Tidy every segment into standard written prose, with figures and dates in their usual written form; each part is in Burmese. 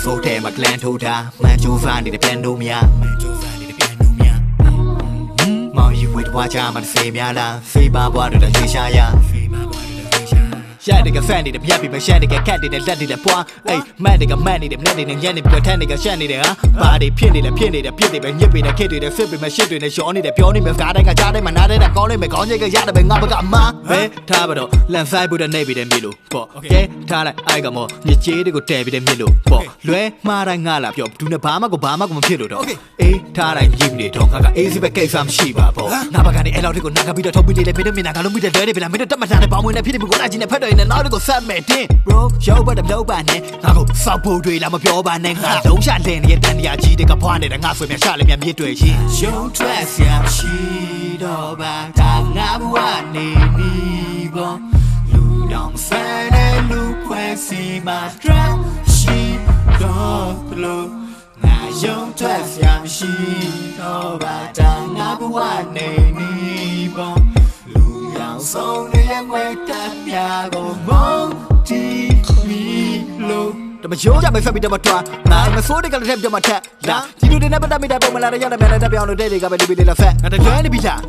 ဆိုးတယ်မကလန်ထိုးတာမန်ကျိုးစားနေတဲ့ပြန်လို့မရမောင်ကြီးဝေးသွားကြမှာစေများလားဖေးပါဘွားတို့လည်းရွှေရှာရရတဲ့ကဖန်နေတဲ့ပြက်ပြီးမရှက်တဲ့ကခတ်နေတဲ့လက်နေတဲ့ပွားအေးမတ်တဲ့ကမတ်နေတဲ့မျက်နေတဲ့ညက်နေပြီးထန်းနေတဲ့ရှက်နေတဲ့ဟာဘာတွေဖြစ်နေလဲဖြစ်နေတဲ့ပြစ်တွေပဲညစ်ပြီးတဲ့ခစ်တွေနဲ့ဖစ်ပြီးမရှစ်တွေနဲ့ရှောနေတဲ့ပြောနေမယ်ကားတိုင်းကကြားတိုင်းမှာနားတိုင်းကကောင်းနေမယ်ခေါင်းကြီးကရတယ်ပဲငါဘကအမပဲထားပါတော့လန်ဆိုင်ဘူးတဲ့နေပြီးတဲ့မြေလို့ပေါ့ကဲထားလိုက်အိုက်ကမောညစ်ကြေးတွေကိုတဲပြီးတဲ့မြေလို့ပေါ့လွဲမှားတိုင်းငါလာပြောဘူးနဲ့ဘာမှမဖြစ်လို့တော့အေးထားလိုက်ရည်နေတော့ငါကအေးစီပဲကိစ္စမရှိပါပေါ့ငါဘကနေအဲ့လောက်တွေကိုနားကပြီးတော့ထုတ်ပြီးတယ်မင်းတို့မျက်နှာကလုံးပြီးတဲ့လွဲနေပြီလားမင်းတို့တက်မှထားတဲ့ပေါင်းဝင်နဲ့ဖြစ်နေပြီကိုလာချင်းနဲ့ဖက်တော့ရင်နောက်တွေကိုဆက်မဲ့တင် bro ရောက်ပါတော့လောက်ပါနဲ့ငါကိုစောက်ဖို့တွေလာမပြောပါနဲ့ငါလုံးချလင်းနေတဲ့တန်တရားကြီးတွေကဖွားနေတဲ့ငါဆွေမြရှာလည်းမြမြစ်တွေရှင်ရုံထွက်စရာရှိတော့ပါဒါငါဘဝနေပြီပေါ့လူတောင်ဆန်းတဲ့လူဖွဲစီမှာဒရမ်ရှိတော့လို့ငါရုံထွက်စရာရှိတော့ပါဒါငါဘဝနေပြီပေါ့လူရောင်ဆုံးရဲ့ဝဲတက်ပြကိုမုန်းတီမီလို့တမရိုးကြမယ်ဖက်ပြီးတော့မထွားငါမစိုးတဲ့ကလည်းပြမထက်လာဒီလူတွေနဲ့ပတ်သက်မိတဲ့ပုံမလာရရတဲ့မြန်တဲ့ပြောင်းလို့တဲ့တွေကပဲဒီပီလေးလာဖက်ငါတကြွနေပြီလား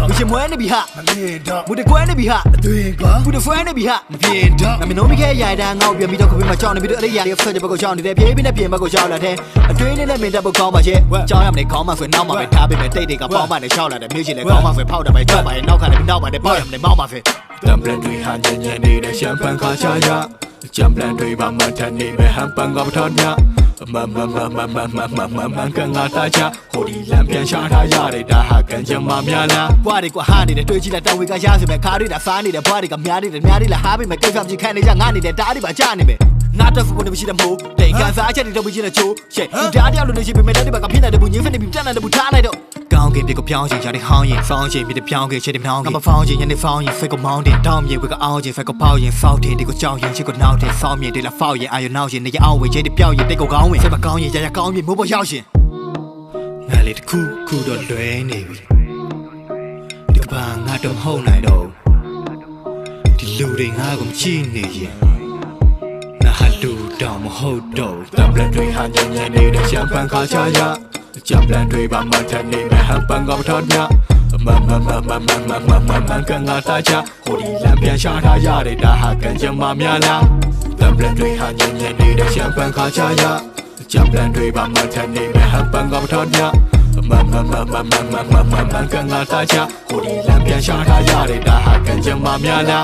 မရှင်မွဲနေပြီဟာမပြေတော့ဘူးတကွဲနေပြီဟာအသွင်ကွာဘူးတဖွဲနေပြီဟာမပြေတော့ငါမနှုံးမိခဲ့ရတဲ့ငါ့ကိုပြပြီးတော့ခပြီးမှကြောက်နေပြီတော့အဲ့ဒီຢာလေးဖက်တဲ့ဘက်ကိုကြောက်နေတယ်ပြေးပြီးနဲ့ပြင်ဘက်ကိုရောက်လာတဲ့အတွင်းလေးနဲ့မင်းတက်ဖို့ကောင်းပါရဲ့ကြောက်ရမနေခေါင်းမဆွဲနောက်မှပဲထားပေးမယ်တိတ်တွေကပေါင်းမှနဲ့ရှောက်လာတယ်မြို့ချင်လည်းခေါင်းမဆွဲဖောက်တယ်ပဲကြောက်ပါရဲ့နောက်ခါလည်းနောက်ပါနဲ့ပေါက်ရမနေမောင်းပါဖက်တံပလန်တွေဟာညံ့နေတဲ့ရှမ်ပန်ခါချာရจำแปลนด้วยบางมันทันนี่ไม่หันปังกับทอดเนี่ยมันกันงาตาชาโหดีแลมเปลี่ยนชาทายาได้ด่าหากันจะมาเมียละบွားတွေကဟာနေတဲ့တွေ့ကြည့်လိုက်တောင်ဝေကရစမယ်ခါတွေတာစားနေတဲ့ဘွားတွေကများနေတယ်ဟာပြီးမယ်ကိစ္စမကြီးခံနေကြငါနေတဲ့တားတွေပါကြာနေမယ်ငါတက်ဖို့နေမရှိတဲ့မို့တိတ်ကန်စားချက်တွေတော့ပြီးချင်းတဲ့ချိုးရှေ့ဒီဓာတ်တယောက်လိုနေရှိပေမဲ့တဲ့ဘက်ကဖြစ်နေတဲ့ဘူးညင်းဖက်နေပြီးပြတ်နေတဲ့ဘူးထားလိုက်တော့ကောင်းကင်ပြေကိုပြောင်းချင်ရတဲ့ဟောင်းရင်ဖောင်းချင်ပြီးတဲ့ပြောင်းကင်ချစ်တဲ့မြောင်းကင်ငါမဖောင်းချင်ညနေဖောင်းရင်ဖက်ကိုမောင်းတင်တောင်းမြေဝေကအောင်းချင်ဖက်ကိုပေါက်ရင်ဖောက်တင်ဒီကိုကြောက်ရင်ချစ်ကိုနောက်တင်ဖောင်းမြေတွေလာဖောက်ရင်အာရုံနောက်ရင်နေရအောင်ဝေချစ်တဲ့ပြောင်းရင်တိတ်ကိုကောင်းဝင်ဖက်မကောင်းရင်ရကောင်းမြေမိုးပေါ်ရောက်ရှင်ငါလေးတစ်ခုတော့လွဲနေပြီဒီဘာငါတော့ဟုတ်နိုင်တော့ဒီလူတွေငါကိုမကြည့်နေရင်ဟာလူတောင်မဟုတ်တော့တံပလန်တွေဟာညံ့နေတဲ့ရှမ်ပန်ခါချာရကြံပလန်တွေပါမထန်နေမဲ့ဟန်ပန်ကပထော်ညมันกันงาตาชาโหดีแลมเปลี่ยนชาทายาได้ด่าหากันจะมาเมียละตำแปลนด้วยหาညံ့နေတဲ့ရှမ်ပန်ခါချာရကြံပလန်တွေပါမထန်နေမဲ့ဟန်ပန်ကပထော်ညมันกันงาตาชาโหดีแลมเปลี่ยนชาทายาได้ด่าหากันจะมาเมียละ